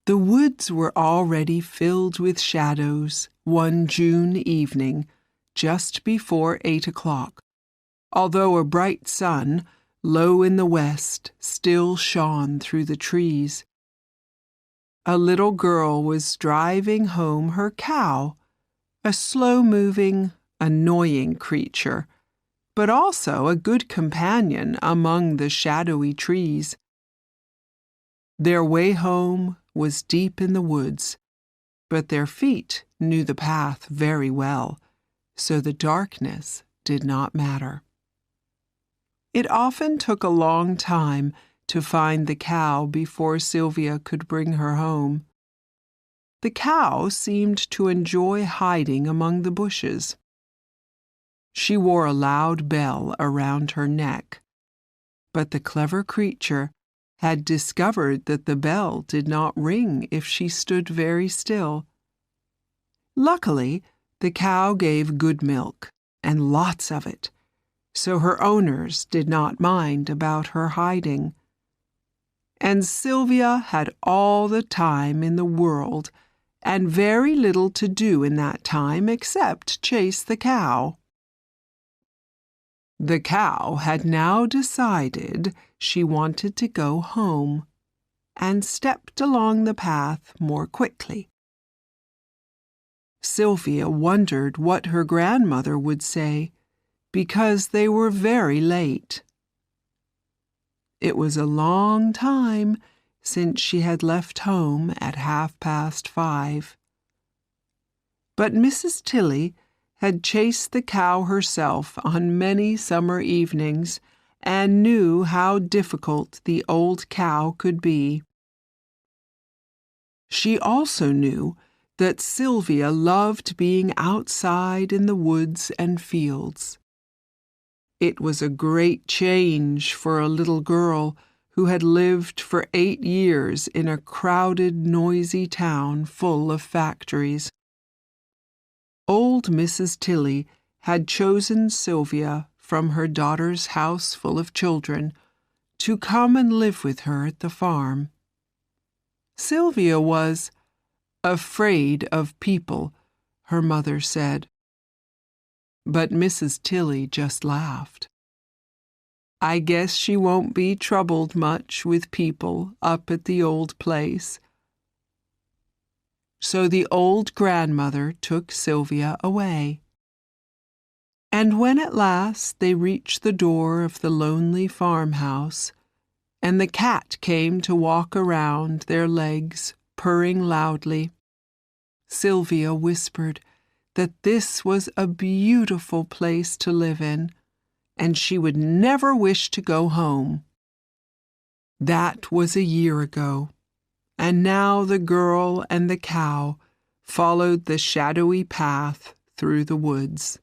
The woods were already filled with shadows one June evening, just before 8 o'clock, although a bright sun, low in the west, still shone through the trees. A little girl was driving home her cow, a slow-moving, annoying creature, but also a good companion among the shadowy trees. Their way home was deep in the woods, but their feet knew the path very well, so the darkness did not matter. It often took a long time to find the cow before Sylvia could bring her home. The cow seemed to enjoy hiding among the bushes. She wore a loud bell around her neck, but the clever creature had discovered that the bell did not ring if she stood very still. Luckily, the cow gave good milk, and lots of it, so her owners did not mind about her hiding. And Sylvia had all the time in the world, and very little to do in that time except chase the cow. The cow had now decided she wanted to go home, and stepped along the path more quickly. Sylvia wondered what her grandmother would say, because they were very late. It was a long time since she had left home at 5:30. But Mrs. Tilly had chased the cow herself on many summer evenings and knew how difficult the old cow could be. She also knew that Sylvia loved being outside in the woods and fields. It was a great change for a little girl who had lived for 8 years in a crowded, noisy town full of factories. Old Mrs. Tilly had chosen Sylvia from her daughter's house full of children to come and live with her at the farm. Sylvia was afraid of people, her mother said. But Mrs. Tilly just laughed. I guess she won't be troubled much with people up at the old place. So the old grandmother took Sylvia away. And when at last they reached the door of the lonely farmhouse, and the cat came to walk around their legs, purring loudly, Sylvia whispered that this was a beautiful place to live in, and she would never wish to go home. That was a year ago, and now the girl and the cow followed the shadowy path through the woods.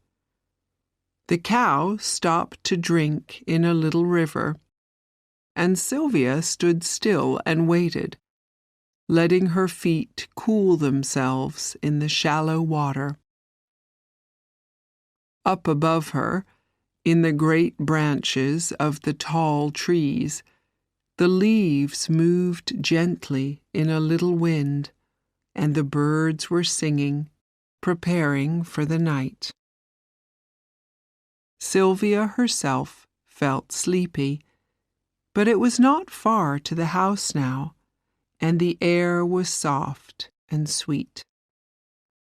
The cow stopped to drink in a little river, and Sylvia stood still and waited, letting her feet cool themselves in the shallow water. Up above her, in the great branches of the tall trees, the leaves moved gently in a little wind, and the birds were singing, preparing for the night. Sylvia herself felt sleepy, but it was not far to the house now, and the air was soft and sweet.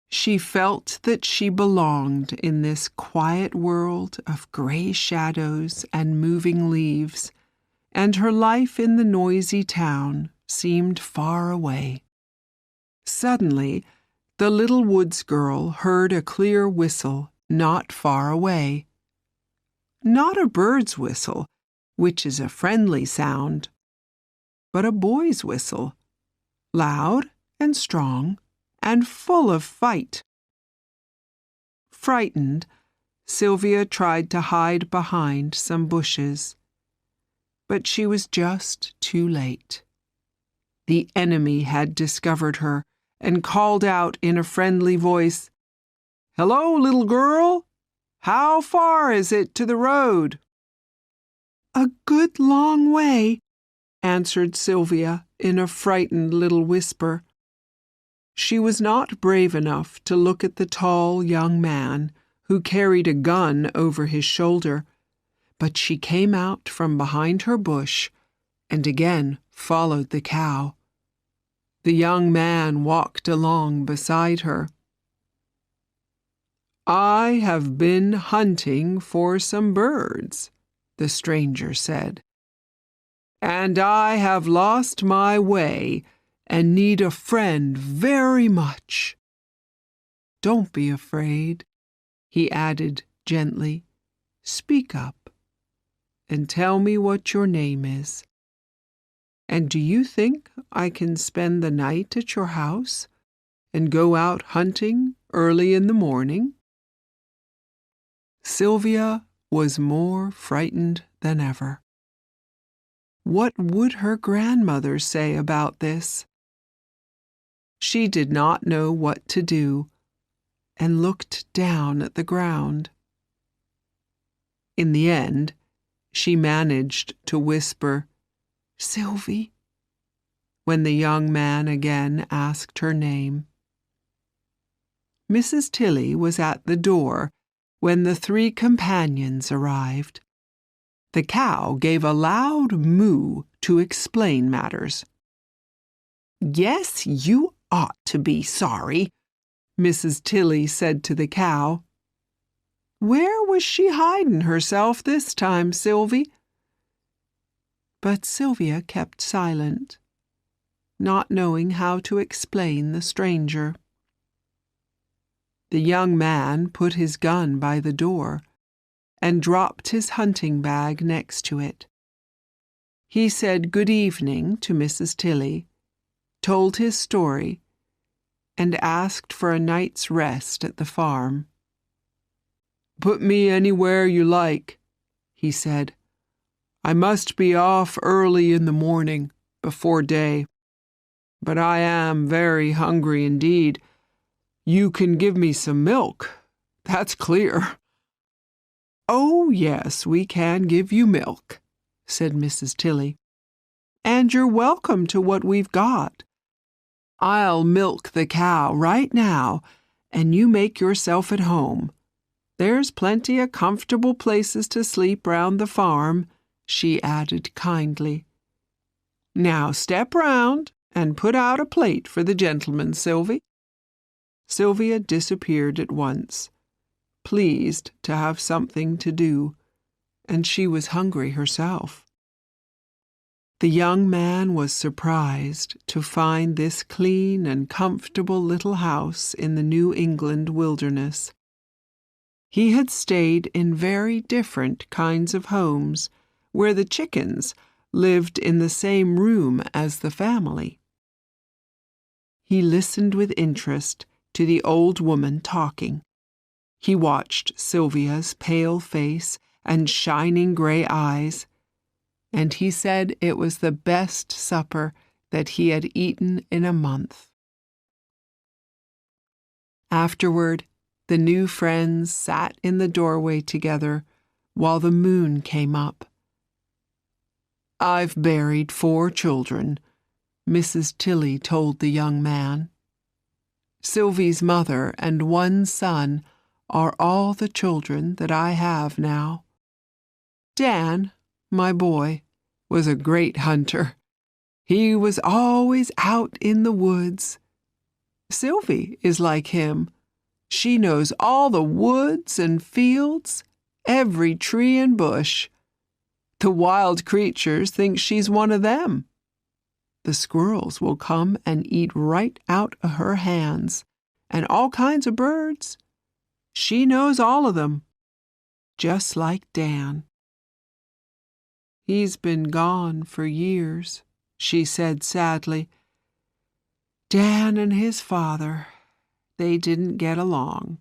She felt that she belonged in this quiet world of gray shadows and moving leaves, and her life in the noisy town seemed far away. Suddenly, the little woods girl heard a clear whistle not far away. Not a bird's whistle, which is a friendly sound, but a boy's whistle, loud and strong and full of fight. Frightened, Sylvia tried to hide behind some bushes, but she was just too late. The enemy had discovered her and called out in a friendly voice, "Hello, little girl! How far is it to the road?" "A good long way," answered Sylvia in a frightened little whisper. She was not brave enough to look at the tall young man who carried a gun over his shoulder, but she came out from behind her bush and again followed the cow. The young man walked along beside her. "I have been hunting for some birds," the stranger said, "and I have lost my way and need a friend very much. Don't be afraid," he added gently. "Speak up and tell me what your name is. And do you think I can spend the night at your house and go out hunting early in the morning?" Sylvia was more frightened than ever. What would her grandmother say about this? She did not know what to do and looked down at the ground. In the end, she managed to whisper, "Sylvie," when the young man again asked her name. Mrs. Tilley was at the door when the three companions arrived. The cow gave a loud moo to explain matters. "Yes, you ought to be sorry," Mrs. Tilley said to the cow. "Where was she hiding herself this time, Sylvie?" But Sylvia kept silent, not knowing how to explain the stranger. The young man put his gun by the door and dropped his hunting bag next to it. He said good evening to Mrs. Tilley, told his story, and asked for a night's rest at the farm. "Put me anywhere you like," he said. "I must be off early in the morning, before day. But I am very hungry indeed. You can give me some milk, that's clear." "Oh, yes, we can give you milk," said Mrs. Tilley. "And you're welcome to what we've got. I'll milk the cow right now, and you make yourself at home. There's plenty of comfortable places to sleep round the farm," she added kindly. "Now step round and put out a plate for the gentleman, Sylvie." Sylvia disappeared at once, pleased to have something to do, and she was hungry herself. The young man was surprised to find this clean and comfortable little house in the New England wilderness. He had stayed in very different kinds of homes, where the chickens lived in the same room as the family. He listened with interest to the old woman talking. He watched Sylvia's pale face and shining gray eyes, and he said it was the best supper that he had eaten in a month. Afterward, the new friends sat in the doorway together while the moon came up. "I've buried 4 children," Mrs. Tilley told the young man. "Sylvie's mother and 1 son are all the children that I have now. Dan, my boy, was a great hunter. He was always out in the woods. Sylvie is like him. She knows all the woods and fields, every tree and bush. The wild creatures think she's one of them. The squirrels will come and eat right out of her hands, and all kinds of birds. She knows all of them, just like Dan." "He's been gone for years," she said sadly. "Dan and his father, they didn't get along."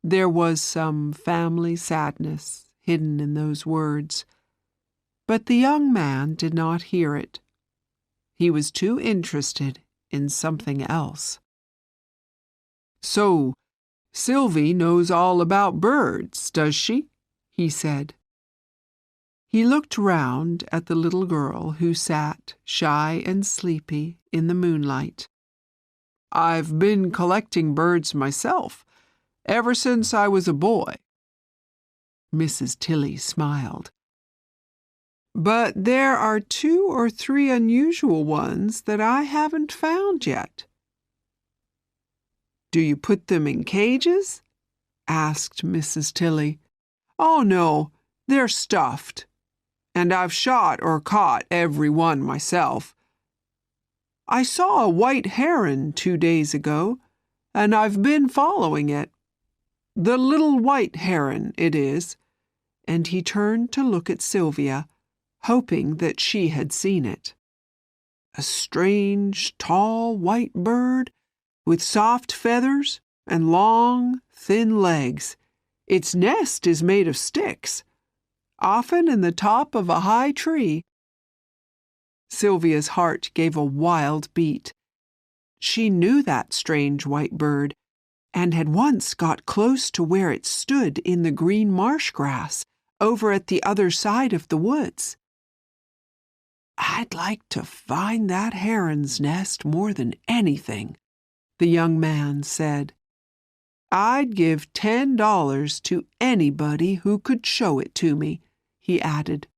There was some family sadness hidden in those words, but the young man did not hear it. He was too interested in something else. "So, Sylvie knows all about birds, does she?" he said. He looked round at the little girl who sat, shy and sleepy, in the moonlight. I've been collecting birds myself, ever since I was a boy." Mrs. Tilly smiled. "But there are 2 or 3 unusual ones that I haven't found yet." "Do you put them in cages?" asked Mrs. Tilly. "Oh, no, they're stuffed. And I've shot or caught every one myself. I saw a white heron 2 days ago, and I've been following it. The little white heron, it is." And he turned to look at Sylvia, hoping that she had seen it. "A strange, tall, white bird with soft feathers and long, thin legs. Its nest is made of sticks, often in the top of a high tree." Sylvia's heart gave a wild beat. She knew that strange white bird, and had once got close to where it stood in the green marsh grass over at the other side of the woods. "I'd like to find that heron's nest more than anything," the young man said. "I'd give $10 to anybody who could show it to me," he added.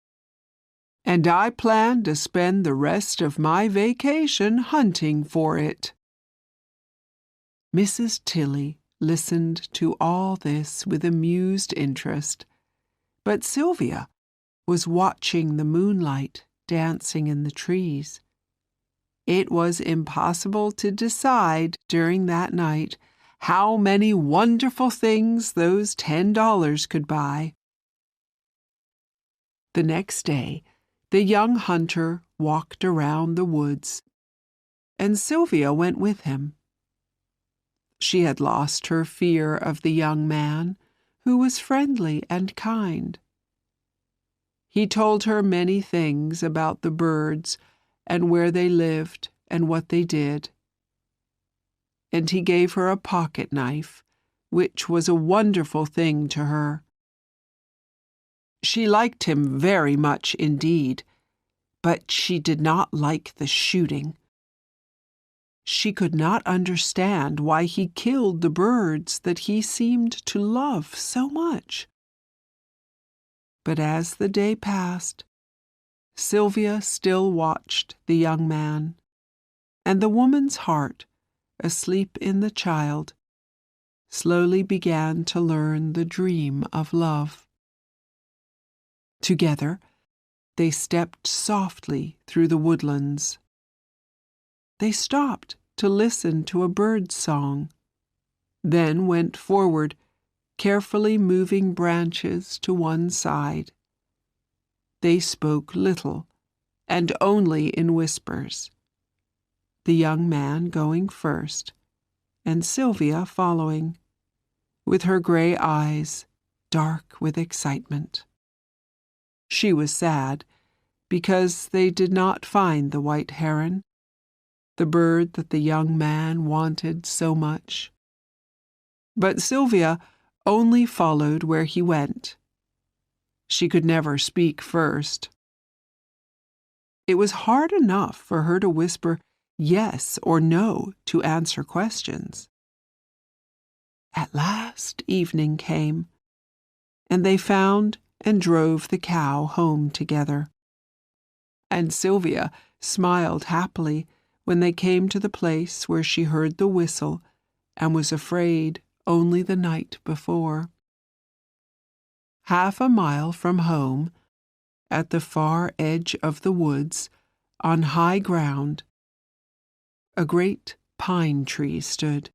"And I plan to spend the rest of my vacation hunting for it." Mrs. Tilly listened to all this with amused interest, but Sylvia was watching the moonlight dancing in the trees. It was impossible to decide during that night how many wonderful things those $10 could buy. The next day, the young hunter walked around the woods, and Sylvia went with him. She had lost her fear of the young man, who was friendly and kind. He told her many things about the birds and where they lived and what they did. And he gave her a pocket knife, which was a wonderful thing to her. She liked him very much indeed, but she did not like the shooting. She could not understand why he killed the birds that he seemed to love so much. But as the day passed, Sylvia still watched the young man, and the woman's heart, asleep in the child, slowly began to learn the dream of love. Together, they stepped softly through the woodlands. They stopped to listen to a bird's song, then went forward, carefully moving branches to one side. They spoke little, and only in whispers, the young man going first, and Sylvia following, with her gray eyes dark with excitement. She was sad because they did not find the white heron, the bird that the young man wanted so much. But Sylvia only followed where he went. She could never speak first. It was hard enough for her to whisper yes or no to answer questions. At last evening came, and they found and drove the cow home together. And Sylvia smiled happily when they came to the place where she heard the whistle and was afraid only the night before. Half a mile from home, at the far edge of the woods, on high ground, a great pine tree stood.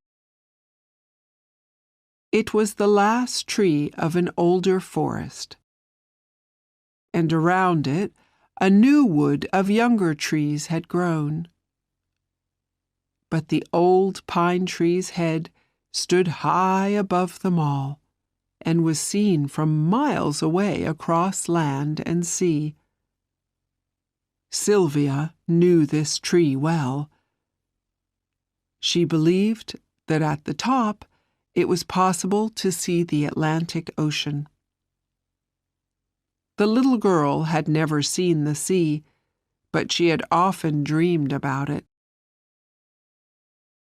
It was the last tree of an older forest, and around it a new wood of younger trees had grown. But the old pine tree's head stood high above them all, and was seen from miles away across land and sea. Sylvia knew this tree well. She believed that at the top it was possible to see the Atlantic Ocean. The little girl had never seen the sea, but she had often dreamed about it.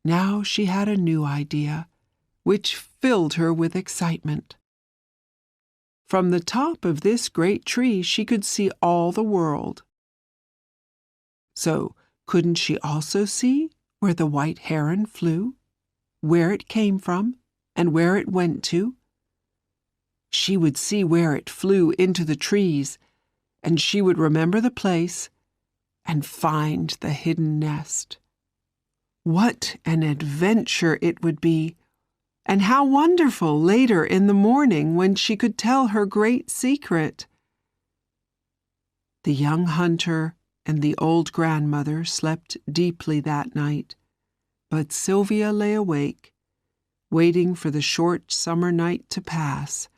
Now she had a new idea, which filled her with excitement. From the top of this great tree she could see all the world. So couldn't she also see where the white heron flew, where it came from, and where it went to? She would see where it flew into the trees, and she would remember the place and find the hidden nest. What an adventure it would be, and how wonderful later in the morning when she could tell her great secret. The young hunter and the old grandmother slept deeply that night, but Sylvia lay awake, waiting for the short summer night to pass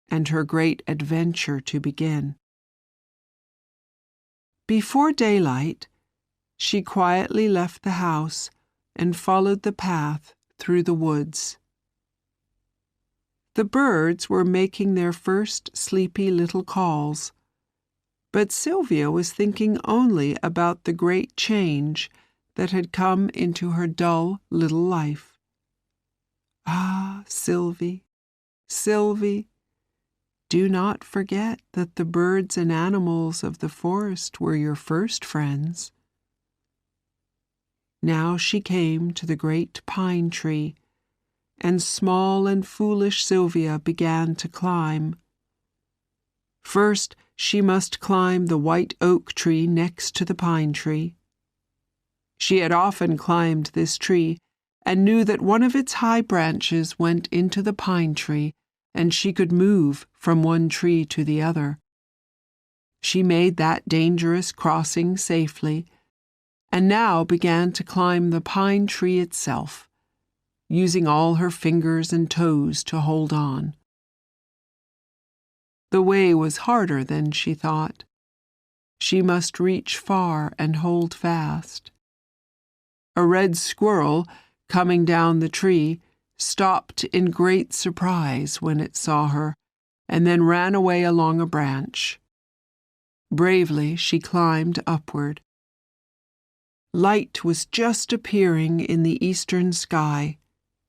and her great adventure to begin. Before daylight, she quietly left the house and followed the path through the woods. The birds were making their first sleepy little calls, but Sylvia was thinking only about the great change that had come into her dull little life. Ah, Sylvie, Sylvie, do not forget that the birds and animals of the forest were your first friends. Now she came to the great pine tree, and small and foolish Sylvia began to climb. First, she must climb the white oak tree next to the pine tree. She had often climbed this tree and knew that one of its high branches went into the pine tree, and she could move from one tree to the other. She made that dangerous crossing safely, and now began to climb the pine tree itself, using all her fingers and toes to hold on. The way was harder than she thought. She must reach far and hold fast. A red squirrel, coming down the tree, stopped in great surprise when it saw her, and then ran away along a branch. Bravely she climbed upward. Light was just appearing in the eastern sky,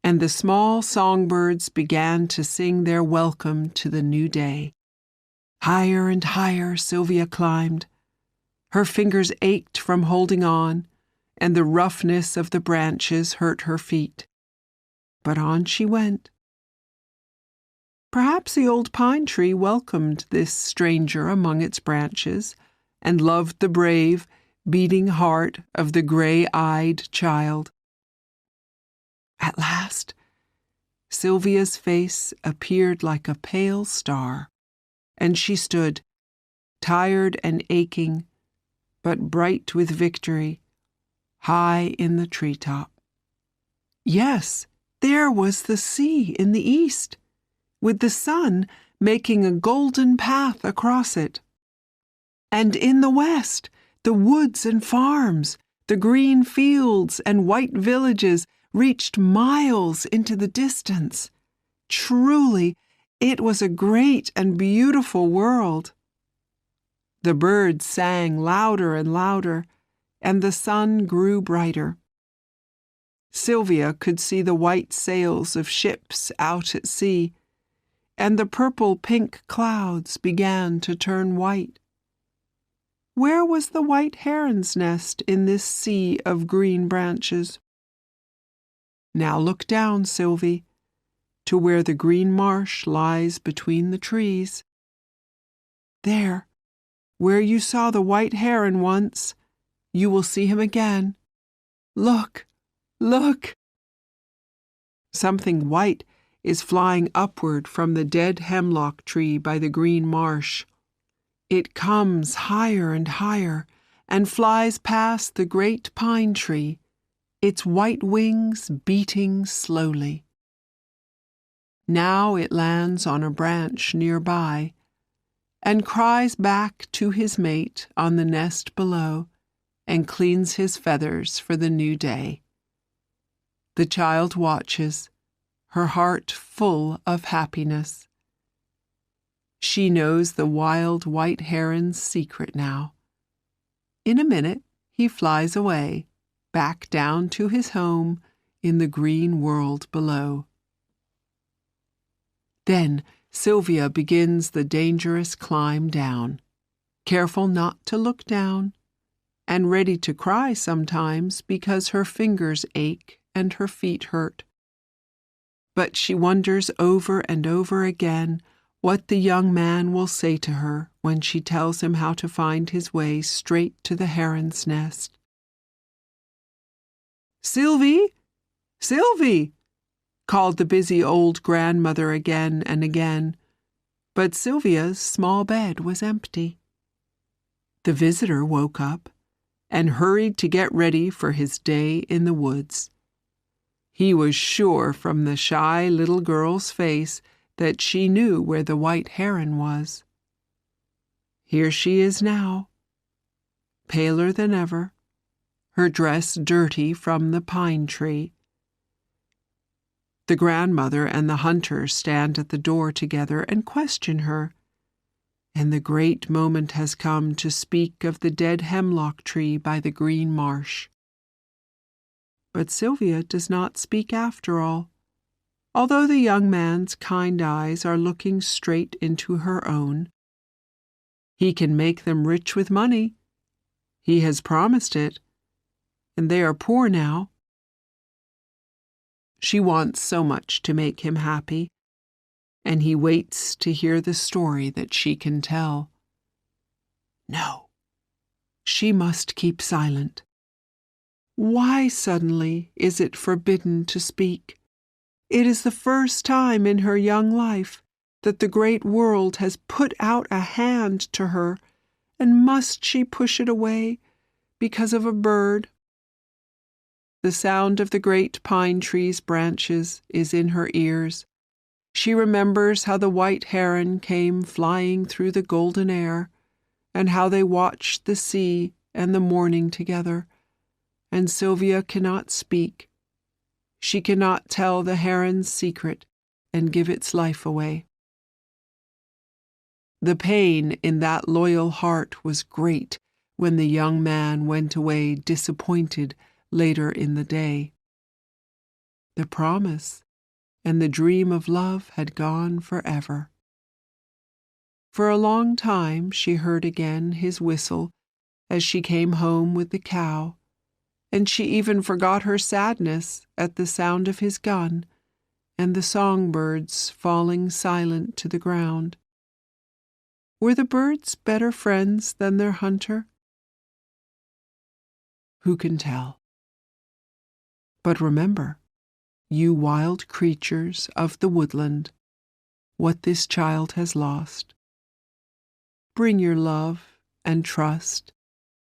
and the small songbirds began to sing their welcome to the new day. Higher and higher Sylvia climbed. Her fingers ached from holding on, and the roughness of the branches hurt her feet. But on she went. Perhaps the old pine tree welcomed this stranger among its branches, and loved the brave, beating heart of the gray-eyed child. At last, Sylvia's face appeared like a pale star, and she stood, tired and aching, but bright with victory, high in the treetop. Yes, there was the sea in the east, with the sun making a golden path across it. And in the west, the woods and farms, the green fields and white villages reached miles into the distance. Truly, it was a great and beautiful world. The birds sang louder and louder, and the sun grew brighter. Sylvia could see the white sails of ships out at sea, and the purple-pink clouds began to turn white. Where was the white heron's nest in this sea of green branches? Now look down, Sylvie, to where the green marsh lies between the trees. There, where you saw the white heron once, you will see him again. Look, look! Something white is flying upward from the dead hemlock tree by the green marsh. It comes higher and higher and flies past the great pine tree, its white wings beating slowly. Now it lands on a branch nearby and cries back to his mate on the nest below and cleans his feathers for the new day. The child watches, her heart full of happiness. She knows the wild white heron's secret now. In a minute, he flies away, back down to his home in the green world below. Then Sylvia begins the dangerous climb down, careful not to look down, and ready to cry sometimes because her fingers ache and her feet hurt. But she wonders over and over again what the young man will say to her when she tells him how to find his way straight to the heron's nest. "Sylvie! Sylvie!" called the busy old grandmother again and again, but Sylvia's small bed was empty. The visitor woke up and hurried to get ready for his day in the woods. He was sure from the shy little girl's face that she knew where the white heron was. Here she is now, paler than ever, her dress dirty from the pine tree. The grandmother and the hunter stand at the door together and question her, and the great moment has come to speak of the dead hemlock tree by the green marsh. But Sylvia does not speak after all, although the young man's kind eyes are looking straight into her own. He can make them rich with money. He has promised it, and they are poor now. She wants so much to make him happy, and he waits to hear the story that she can tell. No, she must keep silent. Why suddenly is it forbidden to speak? It is the first time in her young life that the great world has put out a hand to her, and must she push it away because of a bird? The sound of the great pine tree's branches is in her ears. She remembers how the white heron came flying through the golden air, and how they watched the sea and the morning together. And Sylvia cannot speak. She cannot tell the heron's secret and give its life away. The pain in that loyal heart was great when the young man went away disappointed later in the day. The promise and the dream of love had gone forever. For a long time she heard again his whistle as she came home with the cow, and she even forgot her sadness at the sound of his gun and the songbirds falling silent to the ground. Were the birds better friends than their hunter? Who can tell? But remember, you wild creatures of the woodland, what this child has lost. Bring your love and trust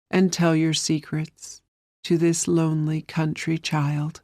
and tell your secrets to this lonely country child.